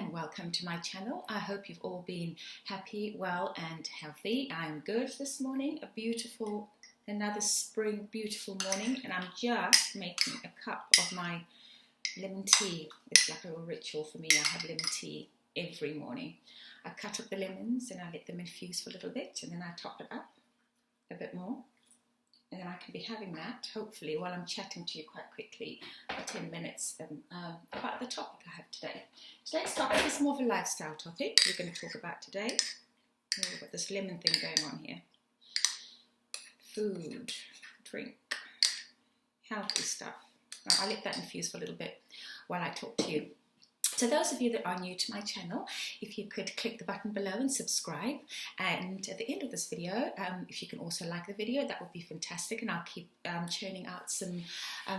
and welcome to my channel. I hope you've all been happy, well and healthy. I'm good this morning, another spring beautiful morning, and I'm just making a cup of my lemon tea. It's like a little ritual for me. I have lemon tea every morning. I cut up the lemons and I let them infuse for a little bit, and then I top it up a bit more. And then I can be having that, hopefully, while I'm chatting to you quite quickly for 10 minutes about the topic I have today. Today's topic is more of a lifestyle topic we're going to talk about today. Oh, we've got this lemon thing going on here. Food, drink, healthy stuff. I'll let that infuse for a little bit while I talk to you. So those of you that are new to my channel, if you could click the button below and subscribe, and at the end of this video, if you can also like the video, that would be fantastic, and I'll keep churning out some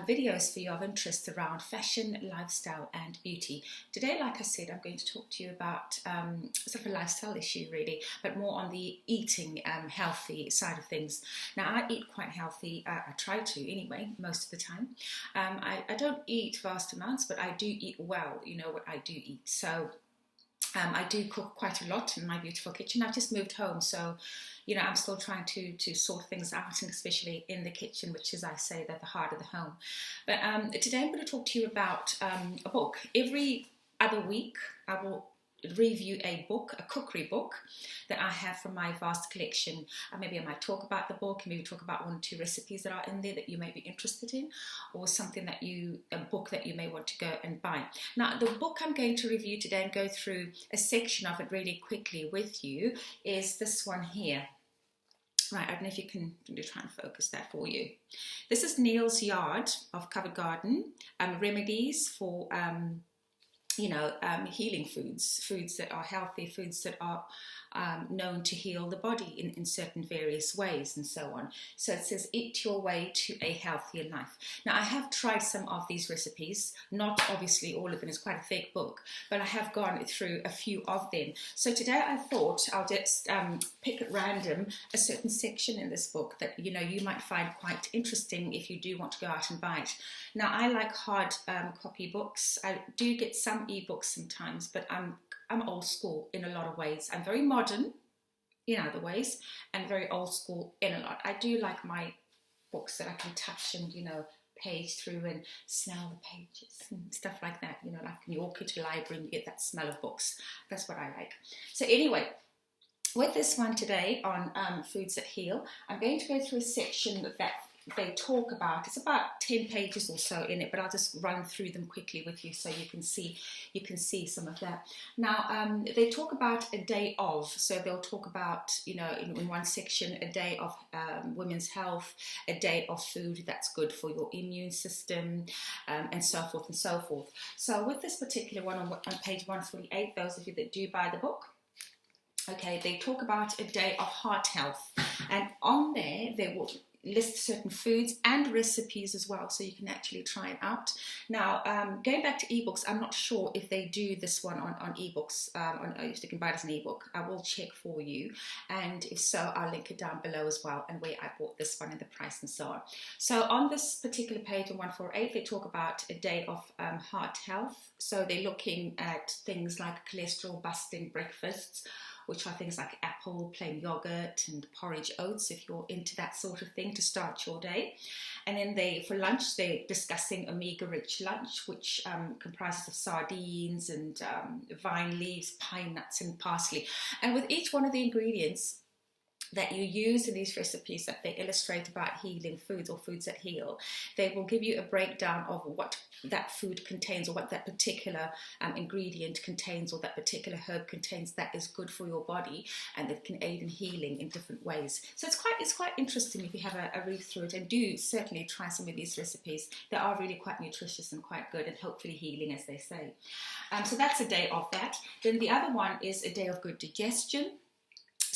videos for you of interest around fashion, lifestyle and beauty. Today, like I said, I'm going to talk to you about sort of a lifestyle issue really, but more on the eating healthy side of things. Now, I eat quite healthy, I try to anyway, most of the time. I don't eat vast amounts, but I do eat well, you know what I do eat. So I do cook quite a lot in my beautiful kitchen. I've just moved home, so you know I'm still trying to sort things out, and especially in the kitchen, which is, I say, the heart of the home. But today I'm going to talk to you about a book. Every other week I will review a book, a cookery book that I have from my vast collection. Maybe I might talk about the book, maybe talk about one or two recipes that are in there that you may be interested in, or something that a book that you may want to go and buy. Now, the book I'm going to review today and go through a section of it really quickly with you is this one here. Right, I don't know if you can try and focus that for you. This is Neil's Yard of Covent Garden, remedies for healing foods that are healthy, foods that are known to heal the body in certain various ways and so on. So it says, eat your way to a healthier life. Now, I have tried some of these recipes, not obviously all of them, it's quite a thick book, but I have gone through a few of them. So today I thought I'll just pick at random a certain section in this book that you might find quite interesting if you do want to go out and buy it. Now, I like hard copy books. I do get some ebooks sometimes, but I'm old school in a lot of ways. I'm very modern in other ways and very old school in a lot. I do like my books that I can touch and, page through and smell the pages and stuff like that. Like when you walk into a library and you get that smell of books. That's what I like. So anyway, with this one today on foods that heal, I'm going to go through a section that they talk about. It's about 10 pages or so in it, but I'll just run through them quickly with you so you can see some of that. Now, they talk about a day of, so they'll talk about, in one section, a day of women's health, a day of food that's good for your immune system, and so forth and so forth. So with this particular one on page 148, those of you that do buy the book, okay, they talk about a day of heart health, and on there they will list certain foods and recipes as well, so you can actually try it out. Now, going back to ebooks, I'm not sure if they do this one on ebooks, if you can buy it as an ebook. I will check for you, and if so, I'll link it down below as well, and where I bought this one and the price and so on. So on this particular page on 148, they talk about a day of heart health. So they're looking at things like cholesterol busting breakfasts, which are things like apple, plain yogurt and porridge oats, if you're into that sort of thing to start your day. And then for lunch, they're discussing omega-rich lunch, which comprises of sardines and vine leaves, pine nuts and parsley. And with each one of the ingredients that you use in these recipes that they illustrate about healing foods or foods that heal, they will give you a breakdown of what that food contains, or what that particular ingredient contains, or that particular herb contains that is good for your body and that can aid in healing in different ways. So it's quite interesting if you have a read through it, and do certainly try some of these recipes. They are really quite nutritious and quite good, and hopefully healing, as they say. So that's a day of that. Then the other one is a day of good digestion.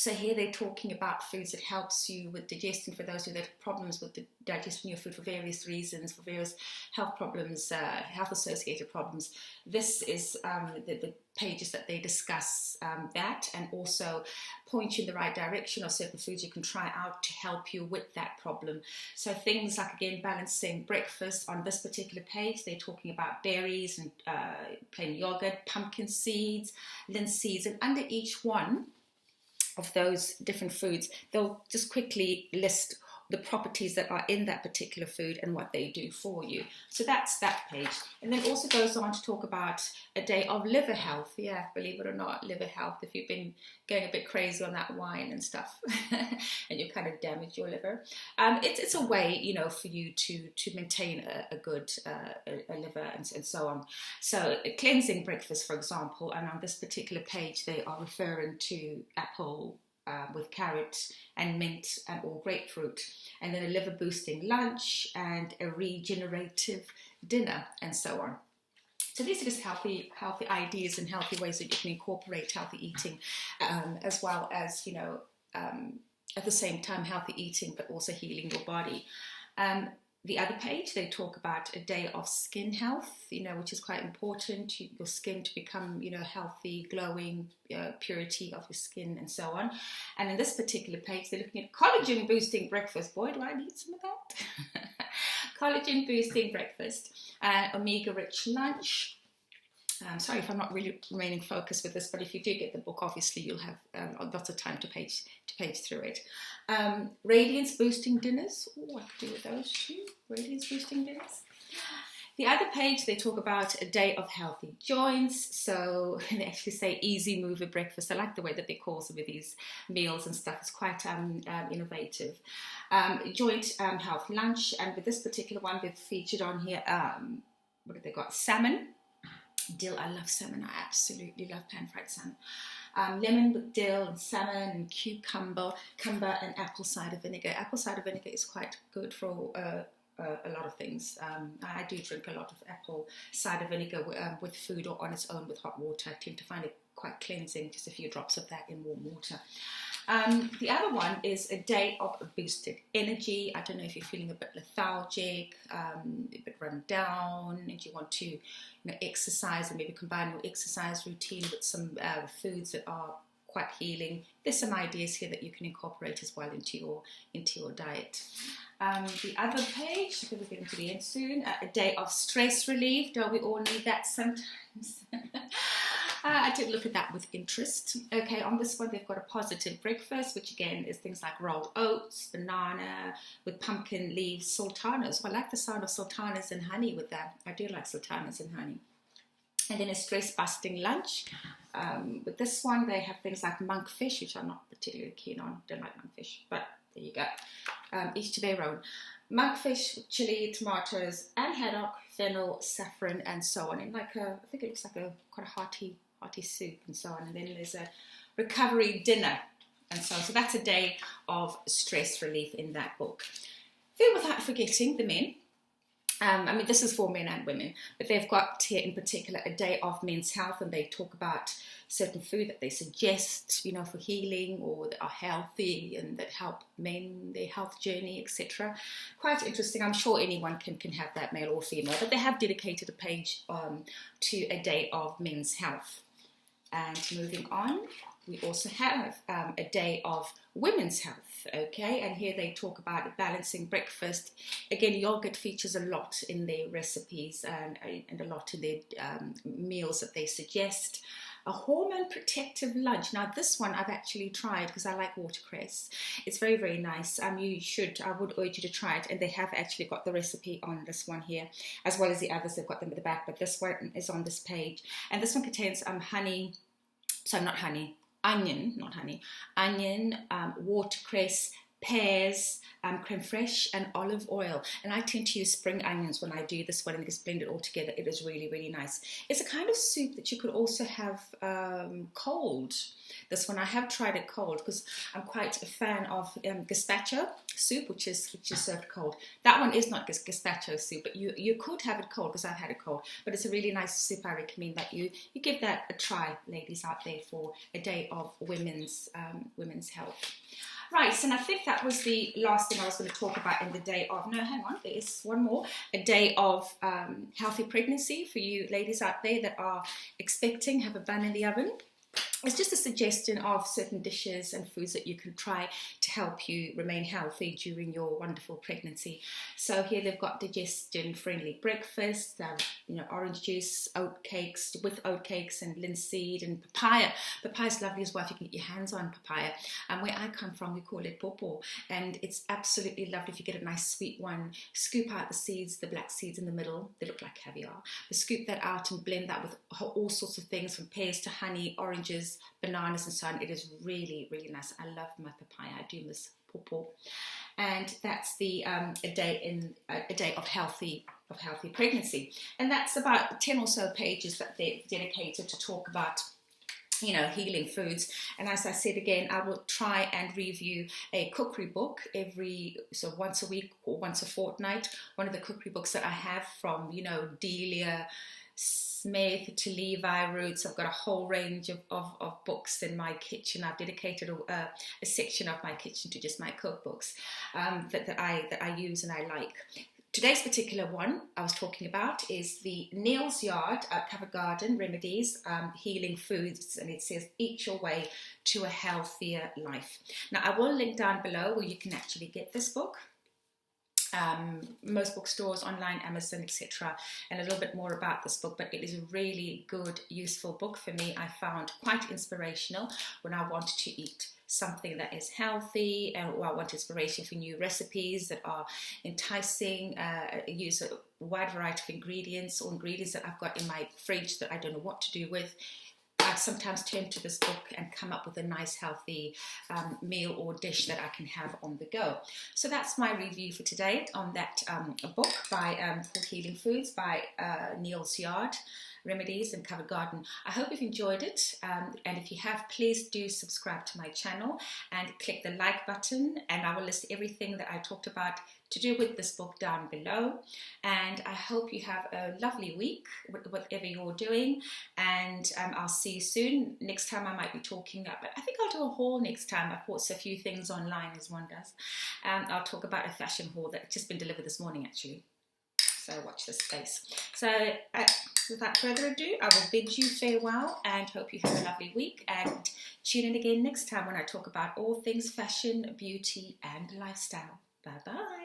So here they're talking about foods that helps you with digestion for those who have problems with the digesting your food for various reasons, for various health problems, health associated problems. This is the pages that they discuss that, and also point you in the right direction of certain foods you can try out to help you with that problem. So things like, again, balancing breakfast. On this particular page, they're talking about berries and plain yogurt, pumpkin seeds, linseeds, and under each one of those different foods, they'll just quickly list the properties that are in that particular food and what they do for you. So that's that page. And then also goes on to talk about a day of liver health. Yeah, believe it or not, liver health. If you've been going a bit crazy on that wine and stuff and you kind of damage your liver, it's a way, you know, for you to maintain a good a liver and so on. So a cleansing breakfast, for example, and on this particular page they are referring to apple with carrot and mint and or grapefruit, and then a liver boosting lunch and a regenerative dinner and so on. So these are just healthy ideas and healthy ways that you can incorporate healthy eating, as well as, you know, at the same time healthy eating but also healing your body. The other page, they talk about a day of skin health, you know, which is quite important. Your skin to become, you know, healthy, glowing, purity of your skin and so on. And in this particular page, they're looking at collagen boosting breakfast. Boy, do I need some of that. Collagen boosting breakfast, omega rich lunch. Sorry if I'm not really remaining focused with this, but if you do get the book, obviously you'll have lots of time to page through it. Radiance boosting dinners. Oh, I could do with those too. Radiance boosting dinners. The other page, they talk about a day of healthy joints. So they actually say easy mover breakfast. I like the way that they call some of these meals and stuff. It's quite innovative. Joint health lunch. And with this particular one, they've featured on here, what have they got? Salmon. Dill, I love salmon. I absolutely love pan-fried salmon. Lemon with dill and salmon and cucumber and apple cider vinegar. Apple cider vinegar is quite good for a lot of things. I do drink a lot of apple cider vinegar with food or on its own with hot water. I tend to find it quite cleansing, just a few drops of that in warm water. The other one is a day of boosted energy. I don't know if you're feeling a bit lethargic, a bit run down, and you want to, you know, exercise, and maybe combine your exercise routine with some foods that are quite healing. There's some ideas here that you can incorporate as well into your diet. The other page, because we're getting to the end soon, a day of stress relief. Don't we all need that sometimes? I did look at that with interest. Okay, on this one they've got a positive breakfast, which again is things like rolled oats, banana with pumpkin leaves, sultanas. Well, I like the sound of sultanas and honey with that. I do like sultanas and honey. And then a stress-busting lunch. With this one, they have things like monkfish, which I'm not particularly keen on. Don't like monkfish, but there you go. Each to their own. Monkfish, chili, tomatoes, and haddock, fennel, saffron, and so on. And like I think it looks like a quite a hearty soup and so on. And then there's a recovery dinner and so on. So that's a day of stress relief in that book. Then, without forgetting the men. I mean, this is for men and women, but they've got here in particular a day of men's health, and they talk about certain food that they suggest, you know, for healing or that are healthy and that help men, their health journey, etc. Quite interesting. I'm sure anyone can have that, male or female, but they have dedicated a page to a day of men's health. And moving on, we also have a day of women's health, okay? And here they talk about balancing breakfast. Again, yogurt features a lot in their recipes and a lot in their meals that they suggest. A hormone protective lunch. Now this one I've actually tried because I like watercress. It's very, very nice. I would urge you to try it. And they have actually got the recipe on this one here, as well as the others. They've got them at the back, but this one is on this page. And this one contains onion, watercress, pears, creme fraiche, and olive oil. And I tend to use spring onions when I do this one and just blend it all together. It is really, really nice. It's a kind of soup that you could also have cold. this one. I have tried it cold because I'm quite a fan of gazpacho soup, which is served cold. That one is not gazpacho soup, but you could have it cold because I've had it cold. But it's a really nice soup. I recommend that you give that a try, ladies out there, for a day of women's health. Right, and I think that was the last thing I was going to talk about in the day of, no, hang on, there is one more, a day of healthy pregnancy for you ladies out there that are expecting, have a bun in the oven. It's just a suggestion of certain dishes and foods that you can try to help you remain healthy during your wonderful pregnancy. So here they've got digestion-friendly breakfast, orange juice, oatcakes and linseed and papaya. Papaya is lovely as well if you can get your hands on papaya. And where I come from, we call it popo, and it's absolutely lovely if you get a nice sweet one. Scoop out the seeds, the black seeds in the middle. They look like caviar. But scoop that out and blend that with all sorts of things, from pears to honey, oranges, bananas and so on. It is really, really nice. I love my papaya. I do miss pawpaw. And that's the a day of healthy pregnancy. And that's about 10 or so pages that they're dedicated to talk about healing foods. And as I said again, I will try and review a cookery book once a week or once a fortnight. One of the cookery books that I have from Delia Smith to Levi Roots. I've got a whole range of books in my kitchen. I've dedicated a section of my kitchen to just my cookbooks that I use and I like. Today's particular one I was talking about is the Neil's Yard Covered Garden Remedies, Healing Foods, and it says eat your way to a healthier life. Now I will link down below where you can actually get this book. Most bookstores, online, Amazon, etc., and a little bit more about this book, but it is a really good, useful book for me. I found quite inspirational when I wanted to eat something that is healthy, or I want inspiration for new recipes that are enticing, use a wide variety of ingredients or ingredients that I've got in my fridge that I don't know what to do with. I sometimes turn to this book and come up with a nice healthy meal or dish that I can have on the go. So that's my review for today on that book by called Healing Foods by Neil's Yard Remedies and Covered Garden. I hope you've enjoyed it, and if you have, please do subscribe to my channel and click the like button, and I will list everything that I talked about to do with this book down below. And I hope you have a lovely week with whatever you're doing, and I'll see you soon. Next time I might be talking about, I think I'll do a haul next time. I've bought a few things online as one does. I'll talk about a fashion haul that's just been delivered this morning actually. So watch this space. So without further ado, I will bid you farewell and hope you have a lovely week, and tune in again next time when I talk about all things fashion, beauty and lifestyle. Bye bye.